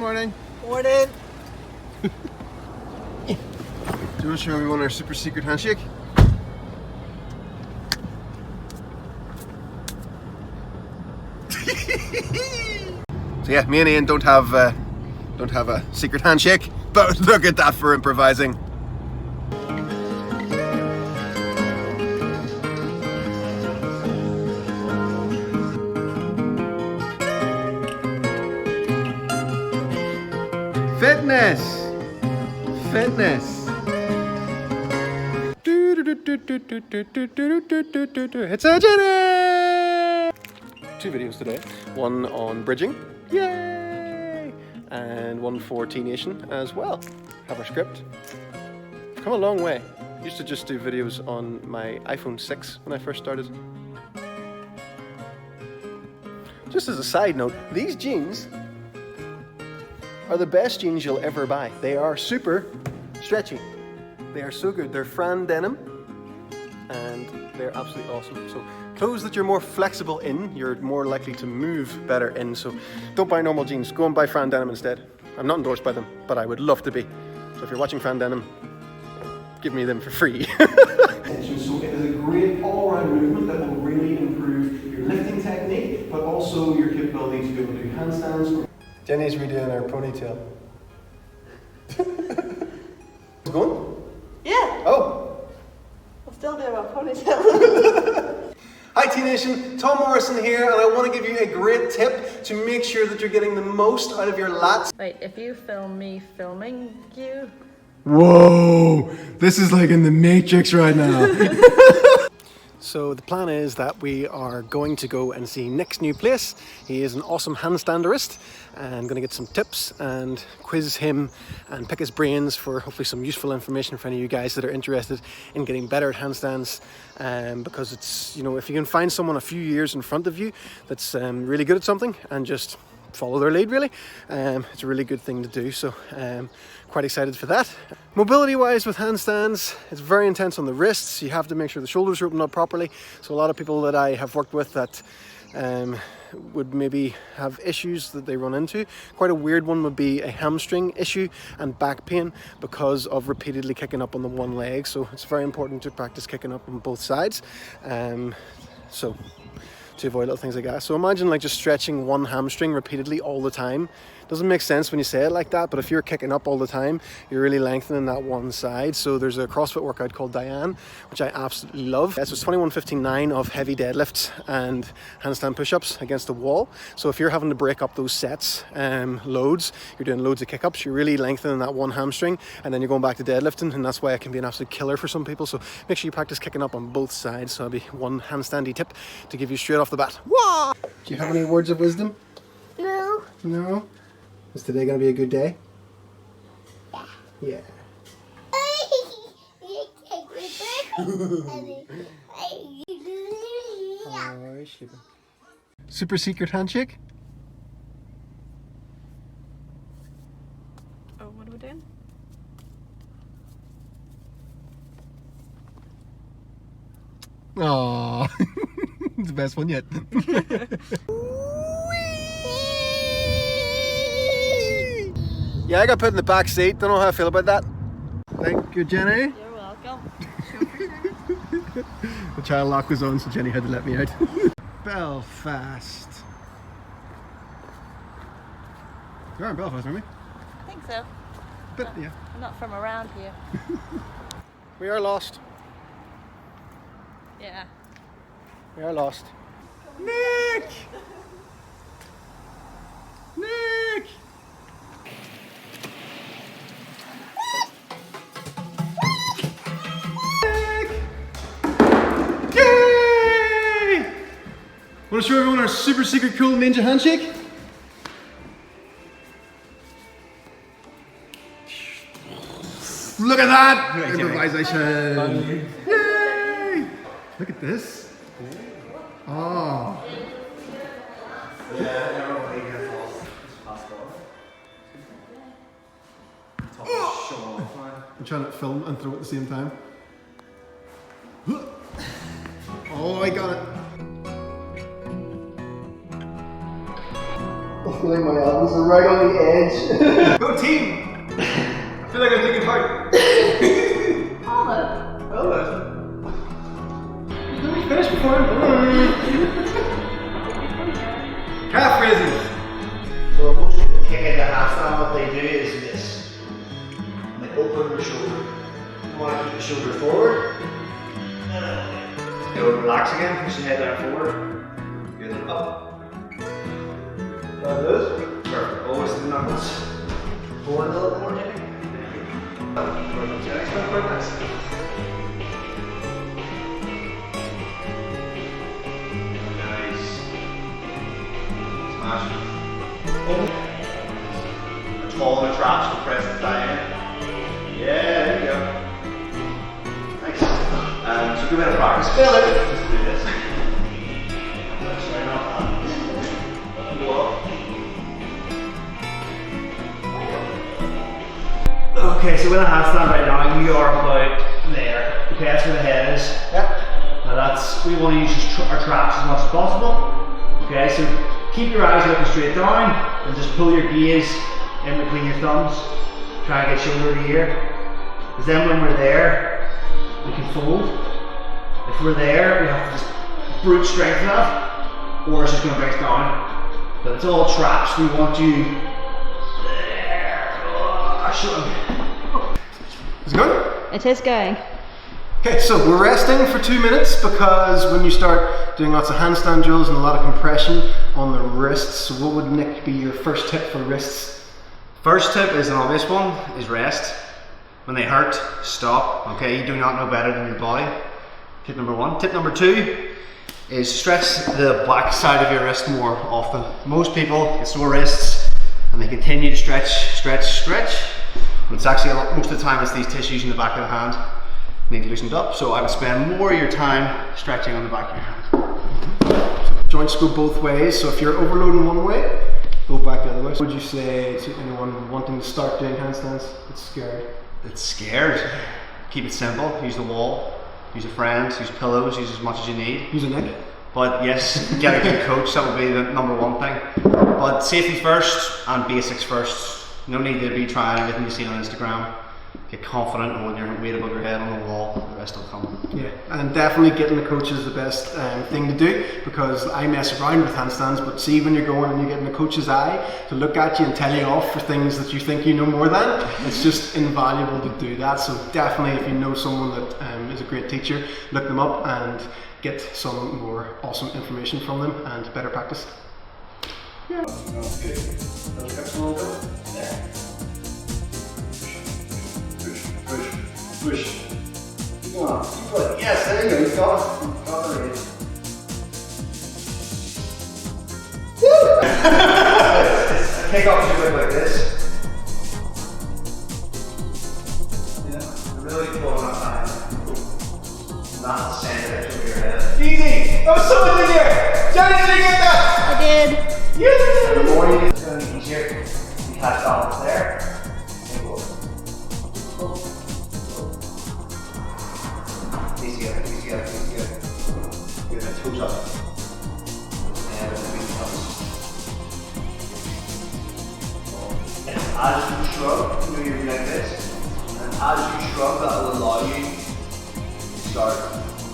morning. Morning. Do you want to show everyone our super secret handshake? So yeah, me and Ian don't have a secret handshake, but look at that for improvising. Fitness! It's a Jenni! 2 videos today. One on bridging, yay! And one for T-Nation as well. Have our script. I've come a long way. Used to just do videos on my iPhone 6 when I first started. Just as a side note, these jeans are the best jeans you'll ever buy. They are super stretchy. They are so good. They're Fran denim and they're absolutely awesome. So clothes that you're more flexible in, you're more likely to move better in. So don't buy normal jeans. Go and buy Fran denim instead. I'm not endorsed by them, but I would love to be. So if you're watching Fran denim, give me them for free. So it is a great all-round movement that will really improve your lifting technique, but also your capability to be able to do handstands. Jenni's redoing her ponytail. It's going? Yeah. Oh. I'm still doing my ponytail. Hi T-Nation, Tom Morrison here, and I want to give you a great tip to make sure that you're getting the most out of your lats. Wait, if you film me filming you? Whoa, this is like in the Matrix right now. So the plan is that we are going to go and see Nick's new place. He is an awesome handstanderist, and I'm going to get some tips and quiz him and pick his brains for hopefully some useful information for any of you guys that are interested in getting better at handstands. Because it's, you know, if you can find someone a few years in front of you that's really good at something and just follow their lead, really, it's a really good thing to do. So quite excited for that. Mobility wise with handstands, it's very intense on the wrists. You have to make sure the shoulders are opened up properly. So a lot of people that I have worked with that would maybe have issues that they run into. Quite a weird one would be a hamstring issue and back pain because of repeatedly kicking up on the one leg. So it's very important to practice kicking up on both sides. So to avoid little things like that. So imagine like just stretching one hamstring repeatedly all the time. Doesn't make sense when you say it like that, but if you're kicking up all the time, you're really lengthening that one side. So there's a CrossFit workout called Diane, which I absolutely love. So it's 21-15-9 of heavy deadlifts and handstand push-ups against the wall. So if you're having to break up those sets, loads, you're doing loads of kick-ups, you're really lengthening that one hamstring, and then you're going back to deadlifting, and that's why it can be an absolute killer for some people. So make sure you practice kicking up on both sides. So that'll be one handstandy tip to give you straight off the bat. Wah! Do you have any words of wisdom? No. No? Is today going to be a good day? Yeah. Oh, sleeping. Super secret handshake? Oh, what are we doing? Aww. It's the best one yet. Yeah, I got put in the back seat. Don't know how I feel about that. Thank you, Jenni. You're welcome. The child lock was on, so Jenni had to let me out. Belfast. We are in Belfast, aren't we? I think so. But yeah. I'm not from around here. We are lost. Yeah. We are lost. Nick! Nick! Yay! Want to show everyone our super secret cool ninja handshake? Look at that! Improvisation! Yay! Look at this. Oh. I'm trying to film and throw at the same time. Oh, I got it. I feel like my arms are right on the edge. Go team! I feel like I'm taking part. Hold it. Well Let me finish before calf raises. So most people kick into handstand, what they do is this. And they open the shoulder. You want to keep the shoulder forward. Relax again, push the head down forward. Good, up. That is. Perfect. Always the knuckles. Forward a little more, Jenni. Quite nice. Nice. Smash. Tall in the traps, so press the thigh in. Yeah, there you go. Nice. So give it a practice. Fill it. Let's do this. Sorry, not that. Whoa. Okay, so in a handstand right now, you are about there. Okay, that's where the head is. Yep. Now we want to use our traps as much as possible. Okay, so keep your eyes looking straight down and just pull your gaze in between your thumbs. Try and get shoulder to ear. Because then when we're there, we can fold. If we're there, we have to just brute strength that, or it's just going to break down. But it's all traps. We want you there. Is it good? It is going. Okay, so we're resting for 2 minutes because when you start doing lots of handstand drills and a lot of compression on the wrists, so what would Nick be your first tip for wrists? First tip is an obvious one, is rest. When they hurt, stop. Okay, you do not know better than your body. Tip number one. Tip number two is stretch the back side of your wrist more often. Most people get sore wrists and they continue to stretch. But it's actually most of the time it's these tissues in the back of the hand need loosened up. So I would spend more of your time stretching on the back of your hand. So joints go both ways. So if you're overloading one way, go back the other way. So would you say to anyone wanting to start doing handstands that's scared? It's scared. Keep it simple. Use the wall. Use a friend. Use pillows. Use as much as you need. Use a Nick. But yes, get a good coach. That would be the number one thing. But safety first and basics first. No need to be trying everything you see on Instagram. Get confident holding your weight above your head on the wall. The rest will come. Yeah, and definitely getting the coach is the best thing to do, because I mess around with handstands, but see when you're going and you're getting the coach's eye to look at you and tell you off for things that you think you know more than, it's just invaluable to do that. So definitely if you know someone that is a great teacher, look them up and get some more awesome information from them and better practice. Yeah. Okay. There. Push. Keep going. Keep going. Yes, there you go. You got it. You got the range. Woo! Kick off your leg like this. Yeah. Really pulling that side. Not the center edge of your head. Easy! That was so much in here! Jenni, did you get that? I did. Yes! The more you do, it's going to be easier. You catch balance there. And go. Easy up. Good. Toes up. And between the thumbs. And as you shrug, you know you're like this. And as you shrug, that will allow you to start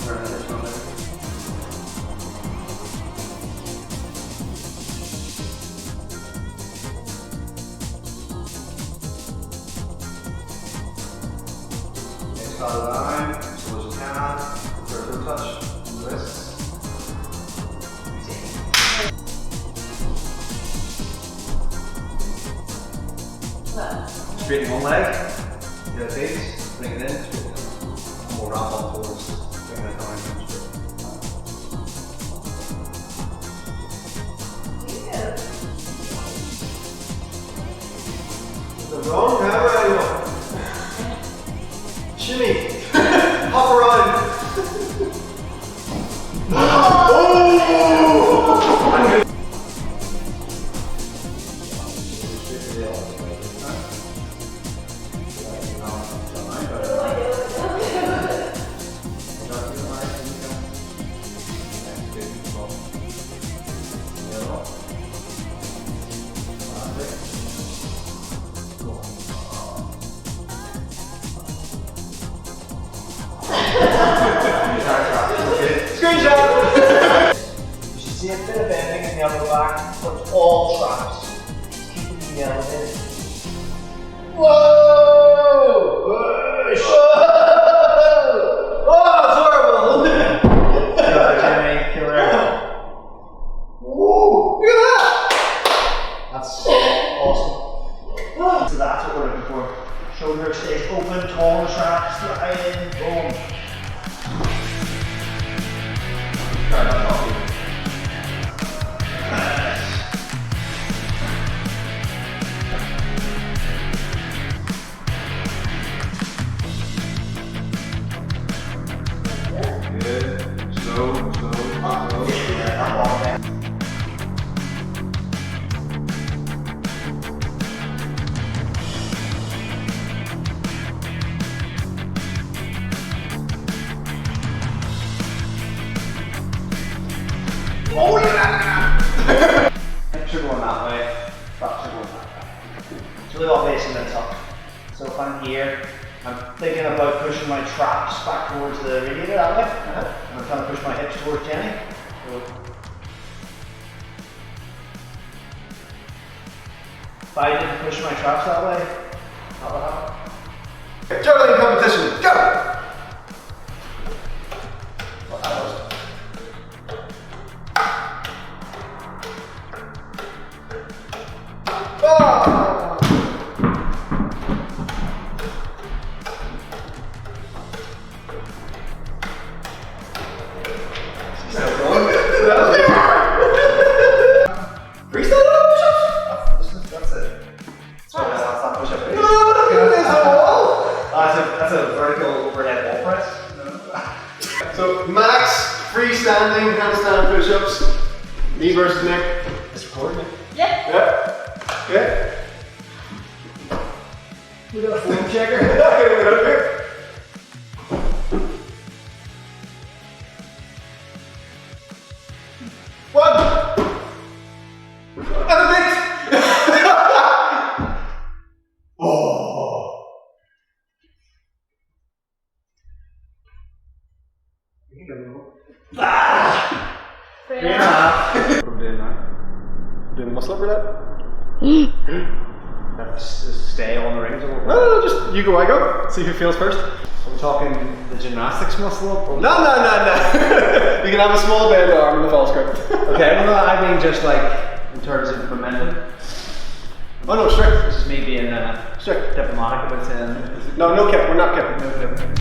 turning this from there. Start the line, as slow as you can, third touch, wrists. Straighten one leg, get a base, bring it in, straighten it. And we'll wrap up towards bringing it down. The wrong camera angle. Shimmy. Hop around. Oh! see a bit of bending in the upper back, but it's all traps. Just keeping the elevated. Whoa! Push! Whoa! Oh, it's horrible! Killer, Jenni, killer. Whoa! Look at that! That's awesome. So that's what we're looking for. Shoulder stays open, tall and sharp, slide in, boom. Try that off. Good. Slow. Yeah, I'm on there. Oh, yeah! Hips are going that way, backs are going that way. It's really all facing the top. So if I'm here, I'm thinking about pushing my traps back towards the radiator that way. And I'm trying to push my hips towards Jenni. So if I didn't push my traps that way, that would happen. Juggling competition, go! What that was. That's a vertical overhead wall press. So max freestanding handstand push-ups. Me versus Nick. It's recording it. Yeah. Yeah. We got a form checker. Okay, we got it here. One. And a bit. Oh. Three and a half. What are we doing now? Doing muscle up for that? Let's just stay on the rings a little bit. No, just you go, I go. See who feels first. Are we talking the gymnastics muscle up? Or No. You can have a small bend arm in the false grip. Okay, no, I mean just like in terms of momentum. Oh no, strict. This is me being Strict. diplomatic about saying. No kip, we're not kipping. No kip.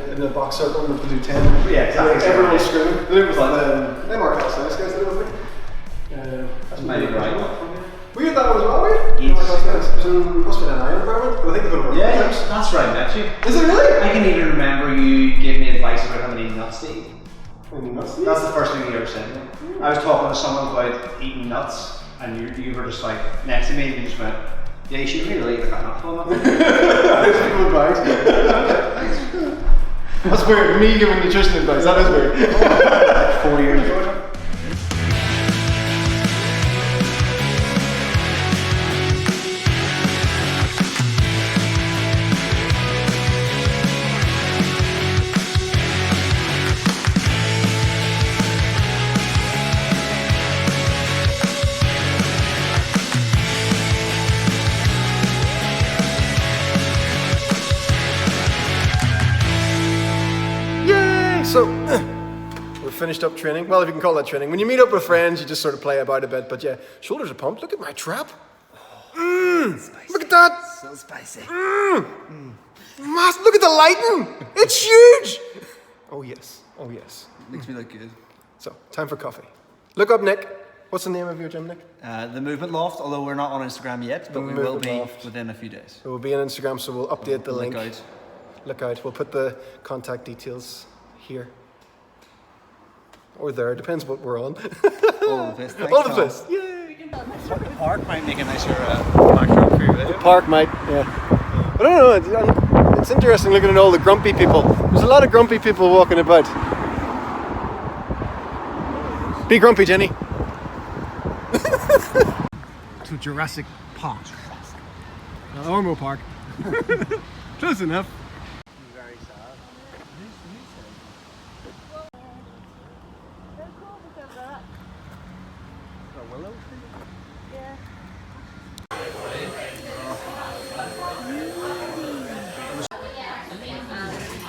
In the box circle, we have to do 10. Yeah, exactly. Everyone was screaming. It was like the imparts, nice guys did it with me. That's maybe right. We had that one as well, right? Yes. It was in Crossfit Deranged environment, but I think they're going to work. Yeah, that's right next to you. Is it really? I can even remember you gave me advice about how many nuts to eat. Any nuts? That's the first thing you ever said to me. I was talking to someone about eating nuts, and you were just like next to me, and you just went, "Yeah, you should really eat like a handful of nuts." That's good advice. Thanks. That's weird. Me giving nutrition advice. That is weird. Like 4 years ago. So, we've finished up training. Well, if you can call that training. When you meet up with friends, you just sort of play about a bit. But yeah, shoulders are pumped. Look at my trap. Look at that. So spicy. Look at the lighting. It's huge. Oh yes. Oh yes. Makes me look good. So, time for coffee. Look up Nick. What's the name of your gym, Nick? The Movement Loft, although we're not on Instagram yet, but we will Movement be Loft. within a few days. It will be on Instagram, so we'll update the link. Out. look out. We'll put the contact details here. Or there, depends what we're on. All of this. All the place. Yay! The park might make a nicer backdrop for your video. The park might, yeah. I don't know, it's interesting looking at all the grumpy people. There's a lot of grumpy people walking about. Be grumpy, Jenny. To Jurassic Park. Ormo Park. Close enough. Very sad. They're cool because of that. A willow tree? Yeah.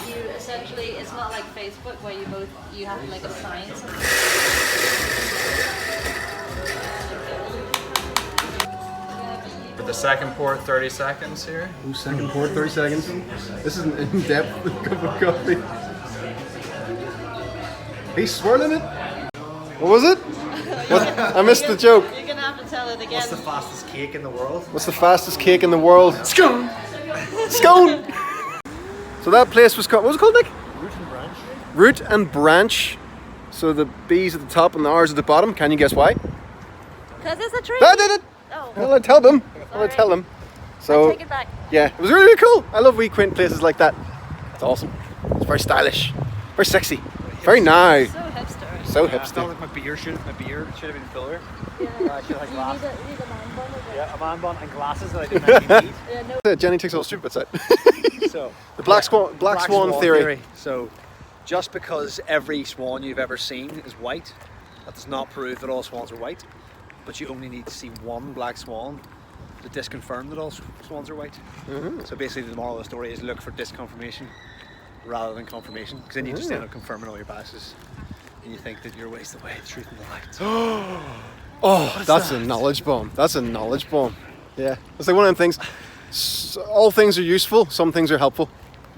You essentially, it's not like Facebook where you have to like assign something. For the second pour, 30 seconds here. Second pour, 30 seconds. This is an in-depth cup of coffee. He's swirling it. What was it? I missed the joke. You're gonna have to tell it again. What's the fastest cake in the world? What's the fastest cake in the world? Scone! Scone! So that place was called, what was it called, Nick? Root and branch. Root and Branch. So the B's at the top and the R's at the bottom. Can you guess why? Because it's a tree. I did it! Oh, I'll tell them. I'll tell them. I So, take it back. yeah, it was really, really cool. I love wee quaint places like that. It's awesome. It's very stylish. Very sexy. Very now. So hipster. So I felt hipster. like my beard should have been fuller. Yeah. I should have You glasses. need a man bun as well. Yeah, a man bun and glasses that I didn't actually need. Yeah, no. Jenny takes all the stupid bits out. So The Black Swan theory. So, just because every swan you've ever seen is white, that does not prove that all swans are white. But you only need to see one black swan to disconfirm that all swans are white. So basically, the moral of the story is look for disconfirmation rather than confirmation, because then you just end up confirming all your biases, and you think that your way's the way, the truth, and the light. Oh, that's a knowledge bomb. That's a knowledge bomb. Yeah. It's like one of them things. All things are useful, some things are helpful.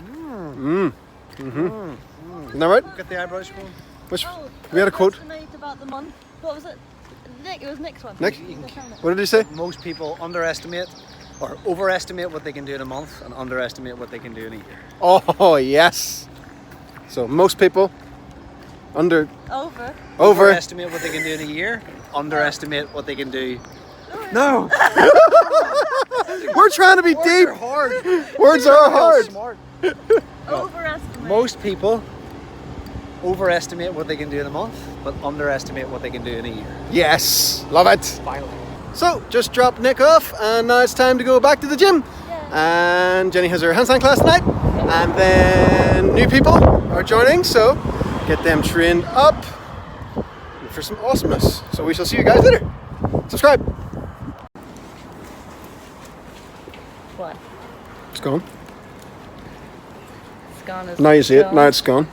Isn't that right? Get the eyebrows going. Which, we had a quote. Overestimate about the month. What was it? Nick, it was Nick's one. Nick? You can count it. What did he say? Most people underestimate or overestimate what they can do in a month and underestimate what they can do in a year. Oh, yes. So most people Over. Overestimate what they can do in a year, underestimate what they can do. No. We're trying to be deep. Hard. Words are hard. Smart. Overestimate. Most people overestimate what they can do in a month, but underestimate what they can do in a year. Yes. Love it. Finally. So just dropped Nick off and now it's time to go back to the gym. And Jenny has her handstand class tonight. And then new people are joining, so get them trained up for some awesomeness. So we shall see you guys later. Subscribe. What? It's gone. It's gone as Now you see it. gone. Now it's gone.